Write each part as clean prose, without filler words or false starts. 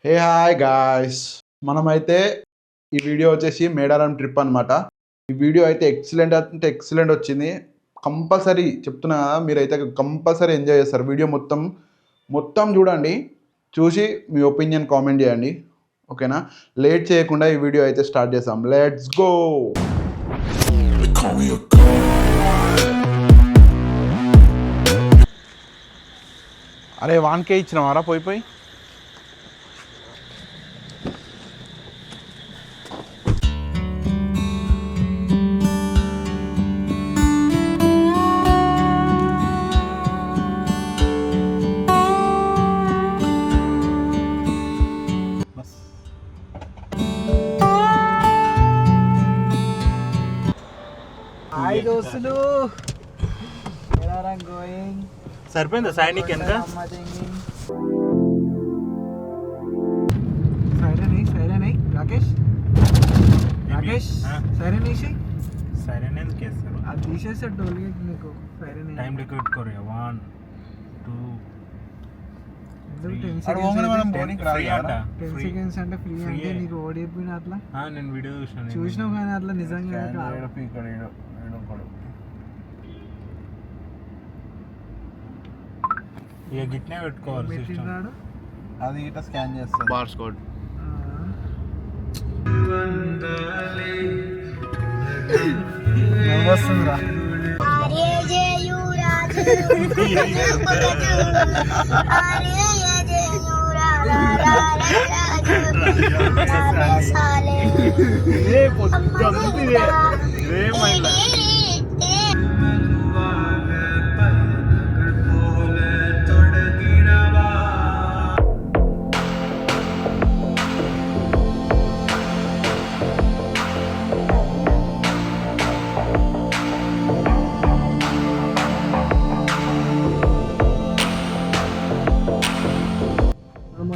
Hey hi guys, మనమైతే ఈ video వచ్చేసి మేడారం ట్రిప్ అనమాట. ఈ వీడియో అయితే ఎక్సలెంట్ అంటే ఎక్సలెంట్ వచ్చింది. కంపల్సరీ చెప్తున్నా కదా, మీరైతే కంపల్సరీ ఎంజాయ్ చేస్తారు. వీడియో మొత్తం మొత్తం చూడండి, చూసి మీ ఒపీనియన్ కామెంట్ చేయండి. ఓకేనా? లేట్ చేయకుండా ఈ వీడియో అయితే స్టార్ట్ చేద్దాం. Let's go. అరే వాన్కే ఇచ్చినావారా పోయి 5 దోస్తులు మేడారం గోయింగ్. సరిపోయిందా సైనిక్ ఎంత? సైరన్ రాకేష్ సైరన్ వేసి సైరన్ ఎందుకు వేస్తారు? అది తీసేస్తాడు టోల్ గేట్. నీకు సైరన్ టైం లెక్క పెట్టుకోరు. 1 2 10 సెకండ్స్ అంటే ఫ్రీ అంటే నీకు ఓడిపోయిన అట్లా. నేను వీడియో చూసినావు కానీ అట్లా నిజంగా ఇక గిట్నే పెట్టుకోవాలి. పెట్టినాడు అది ఇట్లా స్కాన్ చేస్తాను. బార్స్ కోడ్ వస్తుందిరా.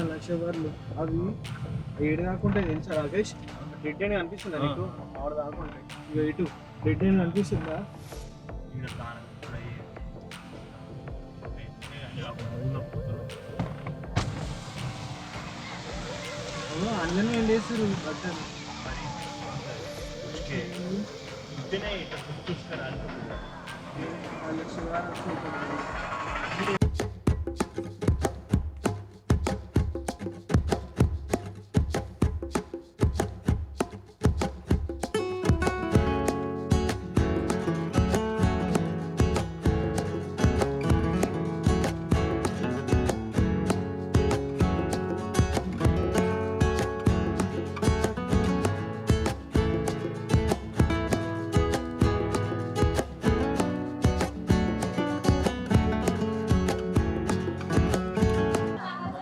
లక్షవర్లు అవి ఏడు కాకుండా తెలుసా రాకేష్? రెడ్ అని కనిపిస్తుందా నీకు? ఆవిడ కాకుండా ఇక ఇటు రెడ్ అని కనిపిస్తుందా? అన్నీ ఏం చేస్తారు బట్టలు.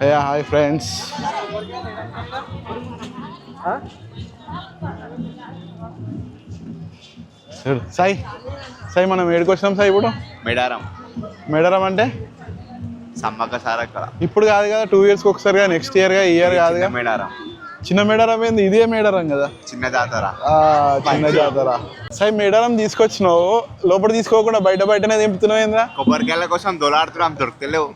హే హాయ్ ఫ్రెండ్స్, సాయి మనం ఏడుకు వచ్చినాం సాయి? ఇప్పుడు మేడారం అంటే సమ్మక్క సారక్క ఇప్పుడు కాదు కదా, 2 yearsకి ఒకసారిగా, నెక్స్ట్ ఇయర్గా, ఈ ఇయర్ కాదుగా. మేడారం చిన్న మేడారం ఏంది? ఇదే మేడారం కదా, చిన్న జాతర. చిన్న జాతర. సాయి మేడారం తీసుకొచ్చినావు, లోపల తీసుకోకుండా బయటనే దింపుతున్నావు ఏంద్రా? కొబ్బరికాయల కోసం దొలాడుతున్నాం, దొరుకుతలేవు.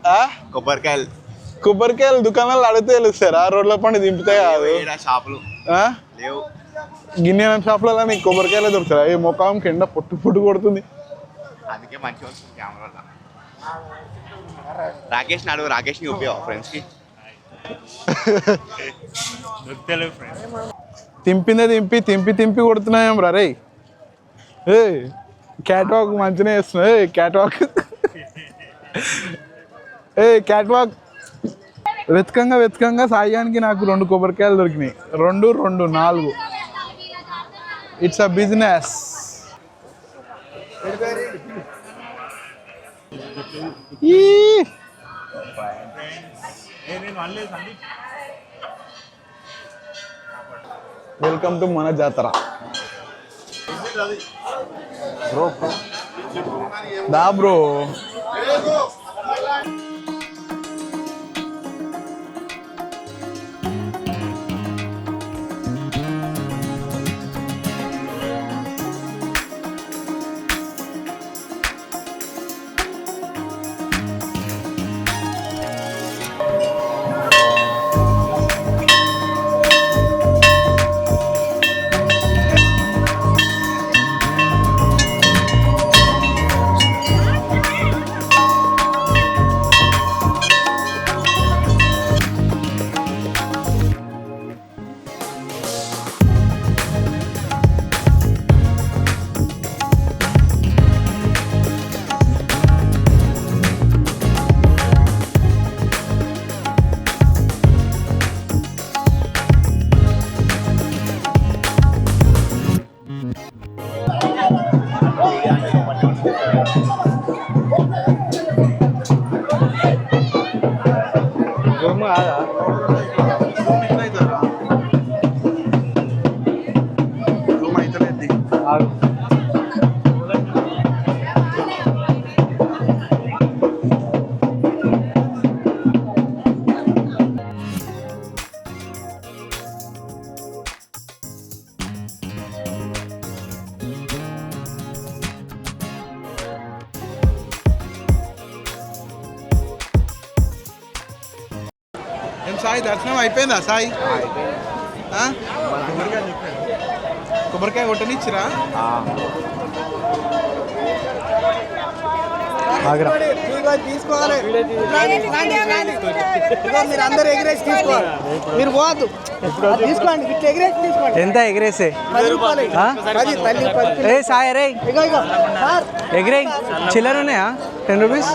కొబ్బరికాయలు దుకాణాలు అడిగితే తెలుస్తారా? రోడ్ల పండి దింపితే కాదు. షాపులు లేవు. గిన్నె షాపులలో నీకు కొబ్బరికాయలే దొరుకుతారా? ఈ ముఖం కింద పొట్టు కొడుతుంది. అందుకే మంచిగా వస్తుంది కెమెరా. రాకేష్ నాడు, రాకేష్ ని ఉపయోగ ఫ్రెండ్స్ కి తింపి కొడుతున్నాం రా. రే క్యాట్ వాక్ మంచిగా వేస్తున్నా. క్యాట్ వాక్ వెతకంగా సాయానికి నాకు 2 కొబ్బరికాయలు దొరికినాయి. 2 4. It's a business. Welcome to మన జాతర. దా బ్రో. జూమ్ కాదా ఆగు. ఏం సాయి దర్శనం అయిపోయిందా సాయి ఆ? కొబ్బరికాయ కొట్టనిచ్చిరా ఆగ్రా తీసుకోవాలి మీరు అందరు ఎగిరేసి తీసుకోవాలి మీరు పోవద్దు తీసుకోండి ఇట్లా ఎగిరేసి తీసుకోండి ఎంత ఎగిరేసే 10 రూపాయలు ఆ? 10 తల్లి 10 ఏ సాయి రే ఇగో ఇగో సార్ ఎగిరే చిల్లర ఉన్నాయా 10 రూపీస్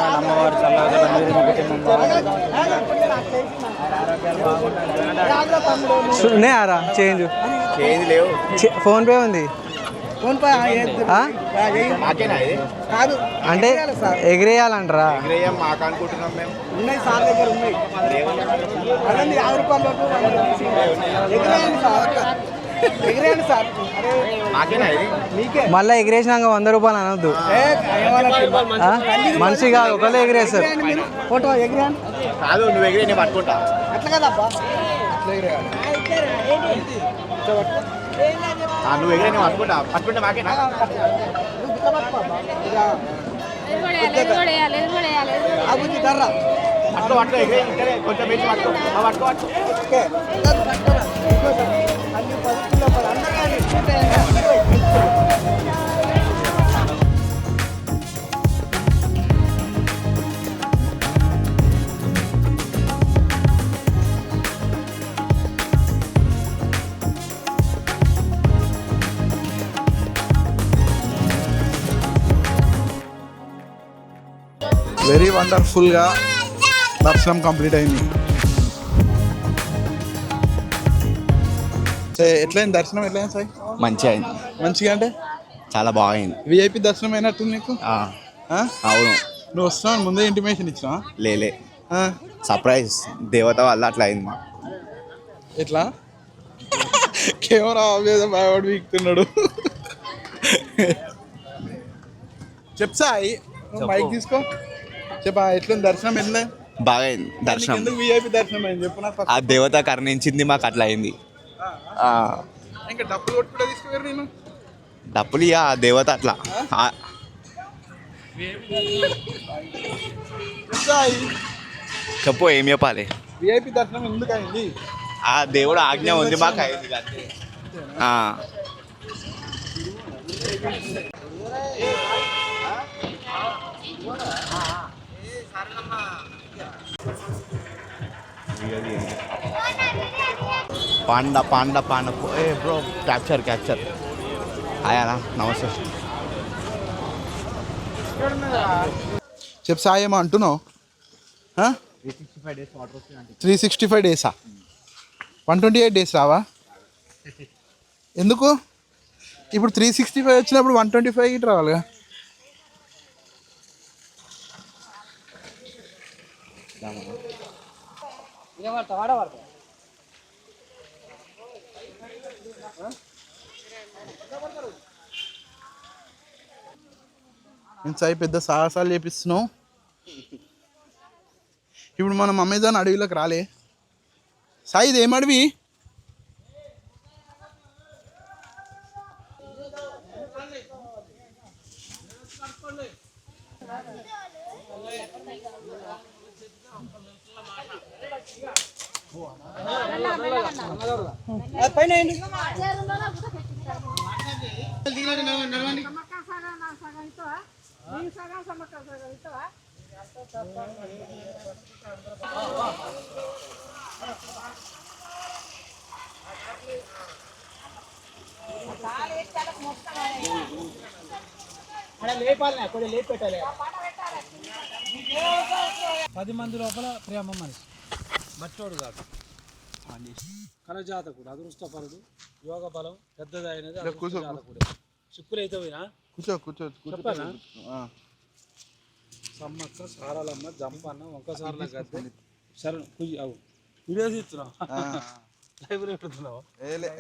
ఉన్నాయారా చేంజ్ ఏది లేవు ఫోన్ పే ఉంది ఫోన్ పే ఆ? మాకేనా ఇది కాదు అంటే ఎగిరేయాలంటారా ఎగిరేయం మాకు అనుకుంటున్నాం మేము ఉన్నాయి సార్ దగ్గర ఉన్నాయి అదండి 5 రూపాయలు ఎగిరేయండి సార్ ఎగిరేయండి సార్ అరే మాకేనా ఇది మీకే మళ్ళీ ఎగిరేసినాక 100 రూపాయలు అనొద్దు ఆ? మనిషి కాదు ఒకళ్ళు ఎగిరేస్తారు ఎగిరేయండి మీరు ఫోటో ఎగిరేయండి కాదు నువ్వు ఎగిరే నేను పట్టుకుంటా అట్లా కదబ్బా నువ్వు ఎగిరే నేను పట్టుకుంటా పట్టుకుంటే మాకేనా నువ్వు ఇట్లా పట్టుకోబ్బా ఇక ఎదురుగొడేయాలి ఆ బుద్ధి తర్రా పట్టుకో పట్టుకో ఎగిరే ఇక్కడే కొంచెం వేసి పట్టుకో పట్టుకో పట్టుకో ఓకే అందరూ పట్టుకోరా ఇంకోసారి అన్ని 10 కిలో 10 అందరూ కానీ వెరీ వండర్ఫుల్గా దర్శనం కంప్లీట్ అయింది ఎట్లయింది దర్శనం ఎట్లయింది సాయి మంచిగా అయింది మంచిగా అంటే చాలా బాగైంది విఐపి దర్శనం అయినట్టుంది నీకు ఆ? అవును నువ్వు వస్తున్నావు ముందే ఇంటిమేషన్ ఇచ్చినా లేలే సర్ప్రైజ్ దేవత వల్ల అట్లా అయింది మాకు ఎట్లా కెమెరా మీద భయపడి వీక్తున్నాడు చెప్ సాయి నువ్వు మైక్ తీసుకో చెప్పా ఎట్లుంది దర్శనం ఎట్లే బాగా అయింది దర్శనం ఎందుకు విఐపి దర్శనం అయింది చెప్పు నాకు ఆ దేవత కరుణించింది మాకు అట్లా అయింది ఇంకా డబ్బులు కొట్టుకుంటే తీసుకుపోయారు నేను డబ్బులు ఇక ఆ దేవత అట్లా సాయి చెప్పు ఏం చెప్పాలి విఐపి దర్శనం ఎందుకు అయింది ఆ దేవుడు ఆజ్ఞ ఉంది మాకు అయింది అంతే పాండా పాండా పాండా ఏ బ్రో క్యాప్చర్ క్యాప్చర్ అయ్యానా నమస్తే చెప్పు సాయి ఏమో అంటున్నావు 365 డేసా 128 డేస్ రావా ఎందుకు ఇప్పుడు 365 వచ్చినప్పుడు 125 ఇటు రావాలిగా నేను సాయి పెద్ద సాహసాలు చేపిస్తున్నావు ఇప్పుడు మనం అమెజాన్ అడవిలోకి రాలే సాయి ఇది ఏం అడవి పైన లేపాలి కొద్దిగా లేపి పెట్టాలి 10 మంది లోపల ప్రేమ మనిషి మచ్చోడు కాదు కలజాతకుడు అదృష్టపరుడు యోగ బలం పెద్దదైనది అదృష్టజాతకుడే చిక్కులు అయితే పోయినా కూర్చో చెప్పానా సమ్మక్క సారాలమ్మ జంపన్న ఒక్కసారి గద్దె శరణు కుయ్యి అవు వీడియోస్ ఇస్తున్నావు ఆ, లైవ్ పెడుతున్నావు ఏం లే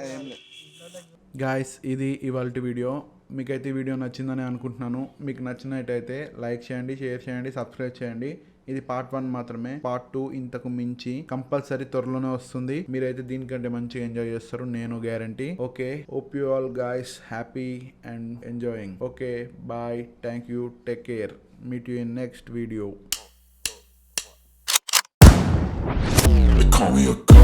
గాయస్, ఇది ఇవాళ వీడియో. మీకైతే ఈ వీడియో నచ్చిందని అనుకుంటున్నాను. మీకు నచ్చినట్టయితే లైక్ చేయండి, షేర్ చేయండి, సబ్స్క్రైబ్ చేయండి. ఇది పార్ట్ 1 మాత్రమే. పార్ట్ 2 ఇంతకు మించి కంపల్సరీ త్వరలోనే వస్తుంది. మీరైతే దీనికంటే మంచిగా ఎంజాయ్ చేస్తారు, నేను guarantee. Okay, hope you all guys happy and enjoying. Okay, bye, thank you, take care, meet you in next video. Call me a